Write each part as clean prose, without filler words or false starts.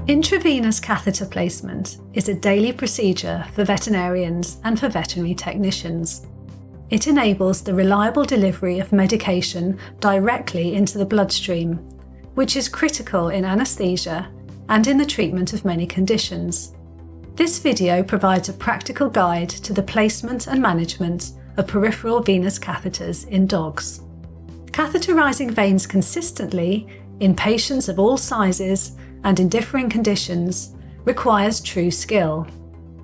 Intravenous catheter placement is a daily procedure for veterinarians and for veterinary technicians. It enables the reliable delivery of medication directly into the bloodstream, which is critical in anaesthesia and in the treatment of many conditions. This video provides a practical guide to the placement and management of peripheral venous catheters in dogs. Catheterizing veins consistently in patients of all sizes and in differing conditions requires true skill.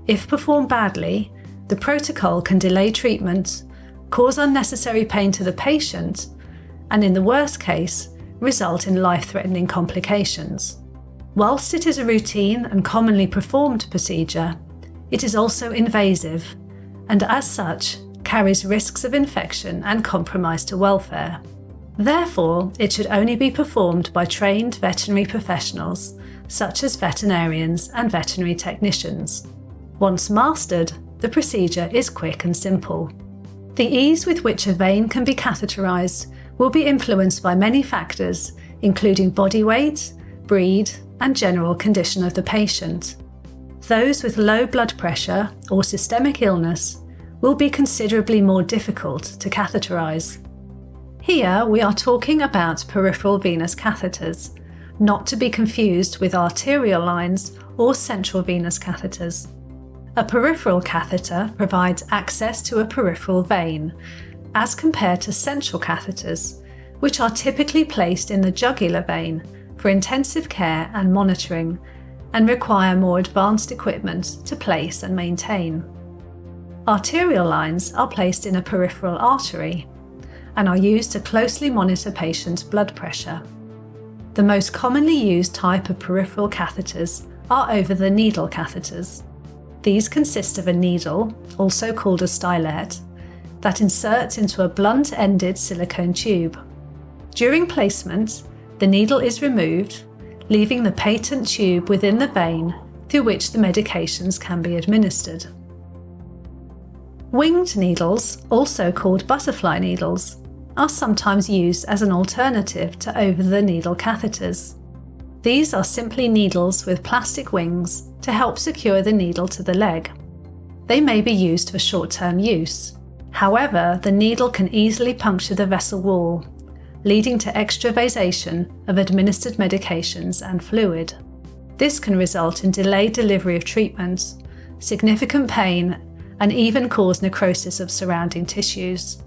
If performed badly, the protocol can delay treatment, cause unnecessary pain to the patient, and in the worst case, result in life-threatening complications. Whilst it is a routine and commonly performed procedure, it is also invasive and as such carries risks of infection and compromise to welfare. Therefore, it should only be performed by trained veterinary professionals such as veterinarians and veterinary technicians. Once mastered, the procedure is quick and simple. The ease with which a vein can be catheterized will be influenced by many factors, including body weight, breed, and general condition of the patient. Those with low blood pressure or systemic illness will be considerably more difficult to catheterize. Here we are talking about peripheral venous catheters, not to be confused with arterial lines or central venous catheters. A peripheral catheter provides access to a peripheral vein, as compared to central catheters, which are typically placed in the jugular vein for intensive care and monitoring, and require more advanced equipment to place and maintain. Arterial lines are placed in a peripheral artery and are used to closely monitor patients' blood pressure. The most commonly used type of peripheral catheters are over-the-needle catheters. These consist of a needle, also called a stylet, that inserts into a blunt-ended silicone tube. During placement, the needle is removed, leaving the patent tube within the vein through which the medications can be administered. Winged needles, also called butterfly needles, are sometimes used as an alternative to over-the-needle catheters. These are simply needles with plastic wings to help secure the needle to the leg. They may be used for short-term use. However, the needle can easily puncture the vessel wall, leading to extravasation of administered medications and fluid. This can result in delayed delivery of treatments, significant pain, and even cause necrosis of surrounding tissues.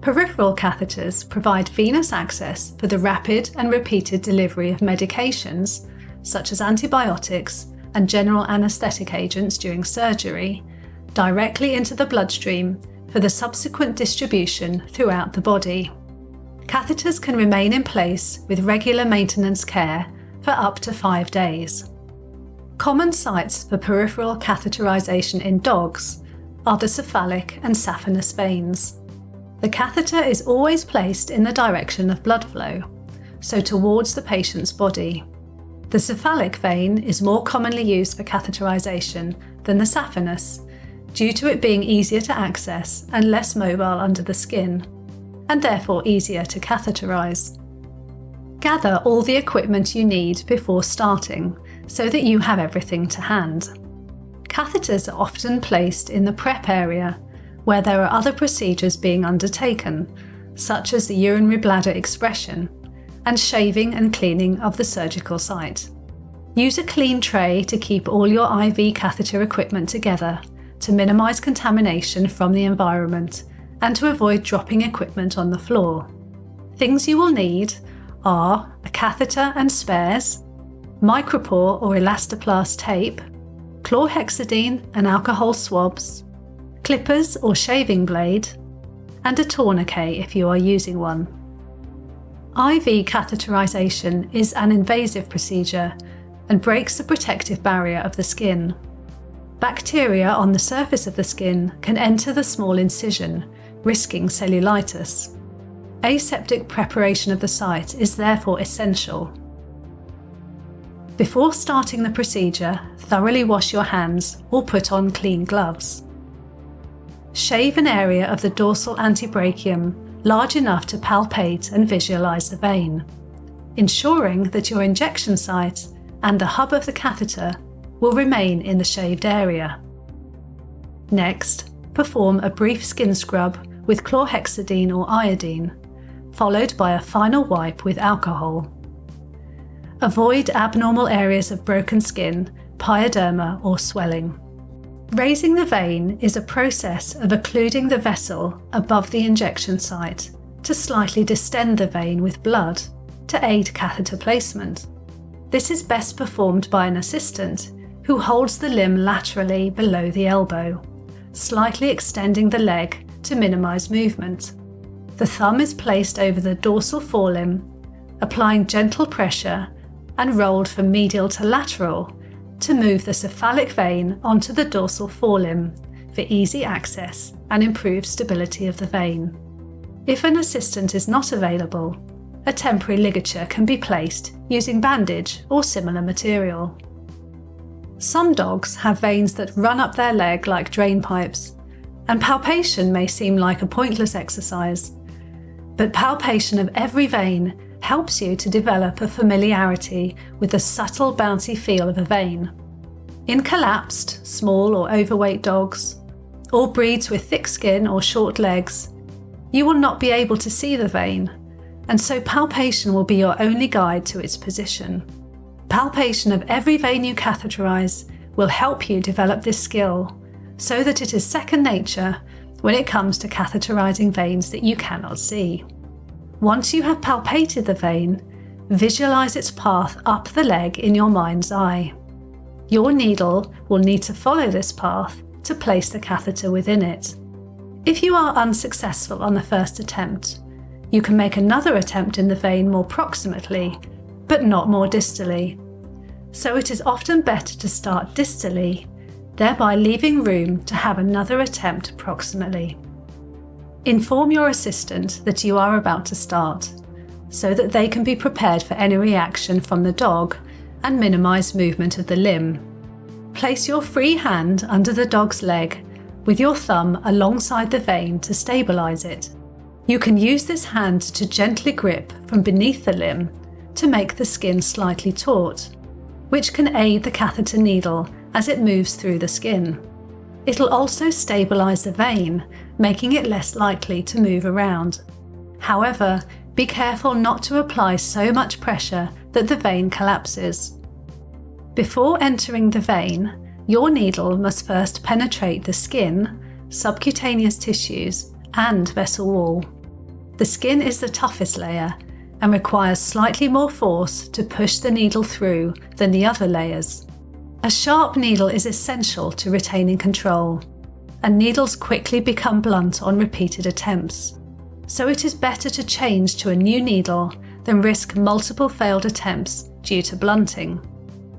Peripheral catheters provide venous access for the rapid and repeated delivery of medications, such as antibiotics and general anaesthetic agents during surgery, directly into the bloodstream for the subsequent distribution throughout the body. Catheters can remain in place with regular maintenance care for up to 5 days. Common sites for peripheral catheterization in dogs are the cephalic and saphenous veins. The catheter is always placed in the direction of blood flow, so towards the patient's body. The cephalic vein is more commonly used for catheterization than the saphenous, due to it being easier to access and less mobile under the skin, and therefore easier to catheterize. Gather all the equipment you need before starting so that you have everything to hand. Catheters are often placed in the prep area where there are other procedures being undertaken, such as the urinary bladder expression and shaving and cleaning of the surgical site. Use a clean tray to keep all your IV catheter equipment together to minimize contamination from the environment and to avoid dropping equipment on the floor. Things you will need are a catheter and spares, micropore or elastoplast tape, chlorhexidine and alcohol swabs, clippers or shaving blade, and a tourniquet if you are using one. IV catheterization is an invasive procedure and breaks the protective barrier of the skin. Bacteria on the surface of the skin can enter the small incision, risking cellulitis. Aseptic preparation of the site is therefore essential. Before starting the procedure, thoroughly wash your hands or put on clean gloves. Shave an area of the dorsal antebrachium large enough to palpate and visualize the vein, ensuring that your injection site and the hub of the catheter will remain in the shaved area. Next, perform a brief skin scrub with chlorhexidine or iodine, followed by a final wipe with alcohol. Avoid abnormal areas of broken skin, pyoderma or swelling. Raising the vein is a process of occluding the vessel above the injection site to slightly distend the vein with blood to aid catheter placement. This is best performed by an assistant who holds the limb laterally below the elbow, slightly extending the leg to minimize movement. The thumb is placed over the dorsal forelimb, applying gentle pressure and rolled from medial to lateral to move the cephalic vein onto the dorsal forelimb for easy access and improved stability of the vein. If an assistant is not available, a temporary ligature can be placed using bandage or similar material. Some dogs have veins that run up their leg like drain pipes, and palpation may seem like a pointless exercise. But palpation of every vein helps you to develop a familiarity with the subtle bouncy feel of a vein. In collapsed, small or overweight dogs, or breeds with thick skin or short legs, you will not be able to see the vein, and so palpation will be your only guide to its position. Palpation of every vein you catheterize will help you develop this skill so that it is second nature when it comes to catheterizing veins that you cannot see. Once you have palpated the vein, visualize its path up the leg in your mind's eye. Your needle will need to follow this path to place the catheter within it. If you are unsuccessful on the first attempt, you can make another attempt in the vein more proximately, but not more distally. So it is often better to start distally, thereby leaving room to have another attempt proximally. Inform your assistant that you are about to start, so that they can be prepared for any reaction from the dog and minimize movement of the limb. Place your free hand under the dog's leg with your thumb alongside the vein to stabilize it. You can use this hand to gently grip from beneath the limb to make the skin slightly taut, which can aid the catheter needle as it moves through the skin. It'll also stabilize the vein, making it less likely to move around. However, be careful not to apply so much pressure that the vein collapses. Before entering the vein, your needle must first penetrate the skin, subcutaneous tissues, and vessel wall. The skin is the toughest layer and requires slightly more force to push the needle through than the other layers. A sharp needle is essential to retaining control, and needles quickly become blunt on repeated attempts. So it is better to change to a new needle than risk multiple failed attempts due to blunting.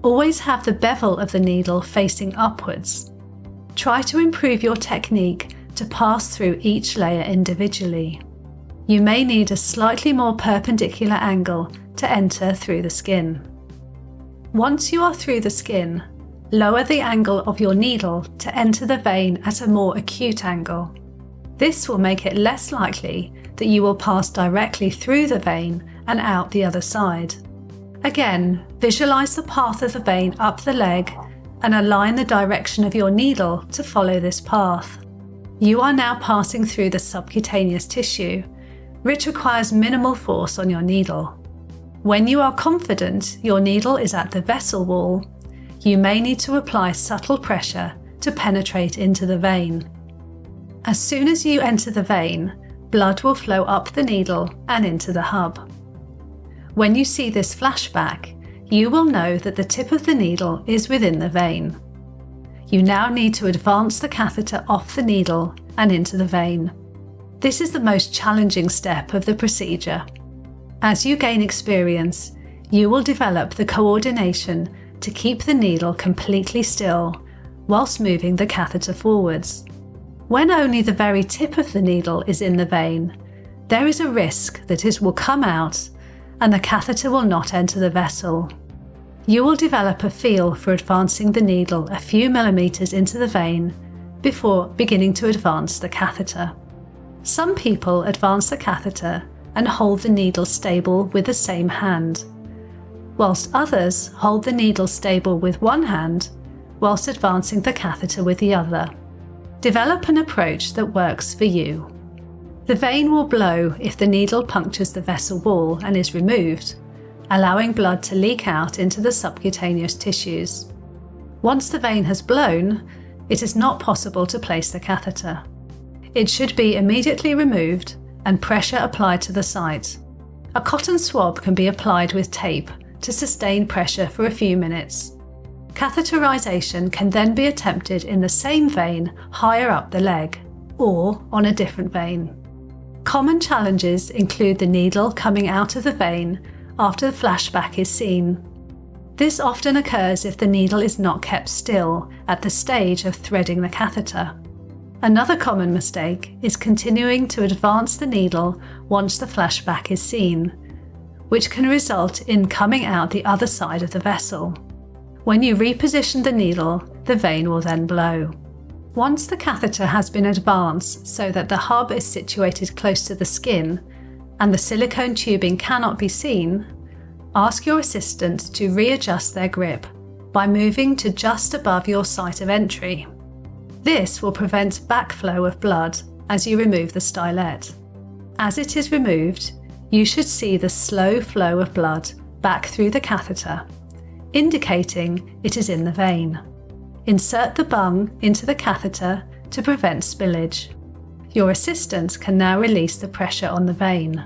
Always have the bevel of the needle facing upwards. Try to improve your technique to pass through each layer individually. You may need a slightly more perpendicular angle to enter through the skin. Once you are through the skin, lower the angle of your needle to enter the vein at a more acute angle. This will make it less likely that you will pass directly through the vein and out the other side. Again, visualize the path of the vein up the leg and align the direction of your needle to follow this path. You are now passing through the subcutaneous tissue, which requires minimal force on your needle. When you are confident your needle is at the vessel wall, you may need to apply subtle pressure to penetrate into the vein. As soon as you enter the vein, blood will flow up the needle and into the hub. When you see this flashback, you will know that the tip of the needle is within the vein. You now need to advance the catheter off the needle and into the vein. This is the most challenging step of the procedure. As you gain experience, you will develop the coordination to keep the needle completely still whilst moving the catheter forwards. When only the very tip of the needle is in the vein, there is a risk that it will come out and the catheter will not enter the vessel. You will develop a feel for advancing the needle a few millimeters into the vein before beginning to advance the catheter. Some people advance the catheter and hold the needle stable with the same hand. whilst others hold the needle stable with one hand whilst advancing the catheter with the other. Develop an approach that works for you. The vein will blow if the needle punctures the vessel wall and is removed, allowing blood to leak out into the subcutaneous tissues. Once the vein has blown, it is not possible to place the catheter. It should be immediately removed and pressure applied to the site. A cotton swab can be applied with tape to sustain pressure for a few minutes. Catheterization can then be attempted in the same vein higher up the leg, or on a different vein. Common challenges include the needle coming out of the vein after the flashback is seen. This often occurs if the needle is not kept still at the stage of threading the catheter. Another common mistake is continuing to advance the needle once the flashback is seen, which can result in coming out the other side of the vessel. When you reposition the needle, the vein will then blow. Once the catheter has been advanced so that the hub is situated close to the skin and the silicone tubing cannot be seen, ask your assistant to readjust their grip by moving to just above your site of entry. This will prevent backflow of blood as you remove the stylet. As it is removed, you should see the slow flow of blood back through the catheter, indicating it is in the vein. Insert the bung into the catheter to prevent spillage. Your assistant can now release the pressure on the vein.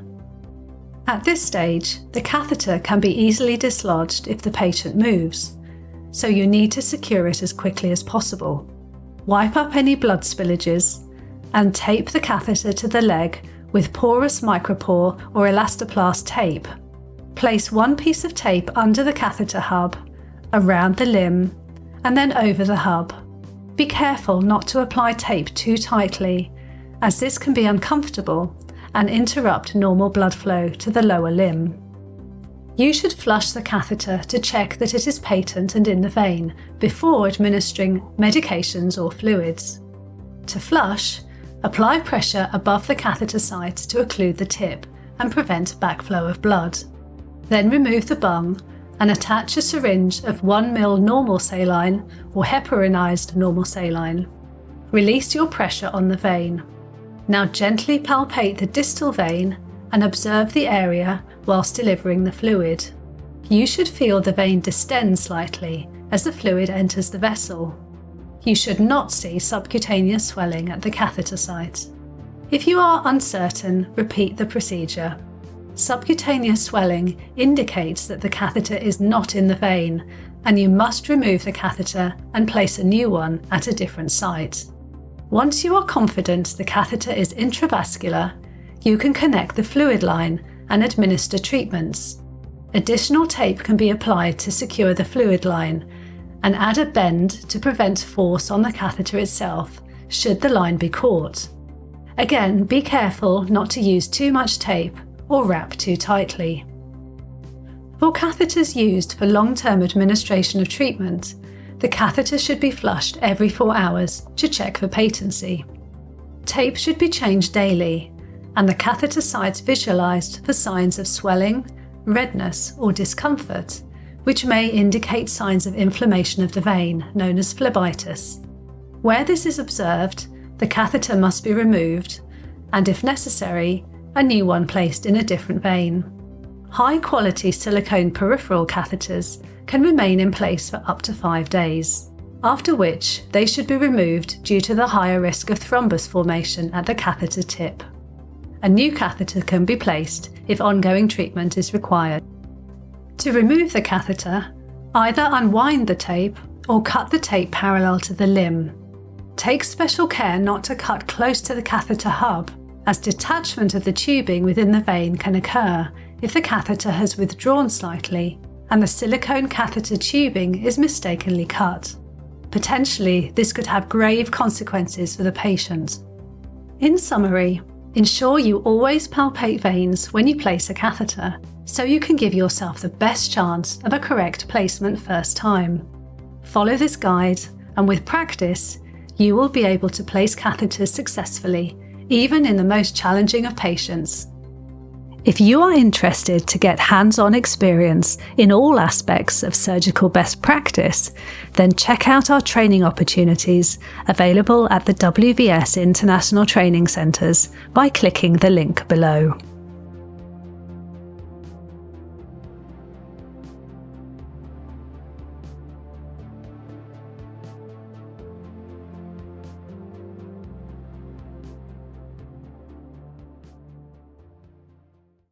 At this stage, the catheter can be easily dislodged if the patient moves, so you need to secure it as quickly as possible. Wipe up any blood spillages and tape the catheter to the leg with porous micropore or elastoplast tape. Place one piece of tape under the catheter hub, around the limb, and then over the hub. Be careful not to apply tape too tightly, as this can be uncomfortable and interrupt normal blood flow to the lower limb. You should flush the catheter to check that it is patent and in the vein before administering medications or fluids. To flush, apply pressure above the catheter site to occlude the tip and prevent backflow of blood. Then remove the bung and attach a syringe of 1 ml normal saline or heparinized normal saline. Release your pressure on the vein. Now gently palpate the distal vein and observe the area whilst delivering the fluid. You should feel the vein distend slightly as the fluid enters the vessel. You should not see subcutaneous swelling at the catheter site. If you are uncertain, repeat the procedure. Subcutaneous swelling indicates that the catheter is not in the vein, and you must remove the catheter and place a new one at a different site. Once you are confident the catheter is intravascular, you can connect the fluid line and administer treatments. Additional tape can be applied to secure the fluid line, and add a bend to prevent force on the catheter itself should the line be caught. Again, be careful not to use too much tape or wrap too tightly. For catheters used for long-term administration of treatment, the catheter should be flushed every 4 hours to check for patency. Tape should be changed daily, and the catheter sites visualized for signs of swelling, redness, or discomfort, which may indicate signs of inflammation of the vein, known as phlebitis. Where this is observed, the catheter must be removed, and if necessary, a new one placed in a different vein. High-quality silicone peripheral catheters can remain in place for up to 5 days, after which they should be removed due to the higher risk of thrombus formation at the catheter tip. A new catheter can be placed if ongoing treatment is required. To remove the catheter, either unwind the tape or cut the tape parallel to the limb. Take special care not to cut close to the catheter hub, as detachment of the tubing within the vein can occur if the catheter has withdrawn slightly and the silicone catheter tubing is mistakenly cut. Potentially, this could have grave consequences for the patient. In summary, ensure you always palpate veins when you place a catheter, so you can give yourself the best chance of a correct placement first time. Follow this guide, and with practice, you will be able to place catheters successfully, even in the most challenging of patients. If you are interested to get hands-on experience in all aspects of surgical best practice, then check out our training opportunities available at the WVS International Training Centres by clicking the link below.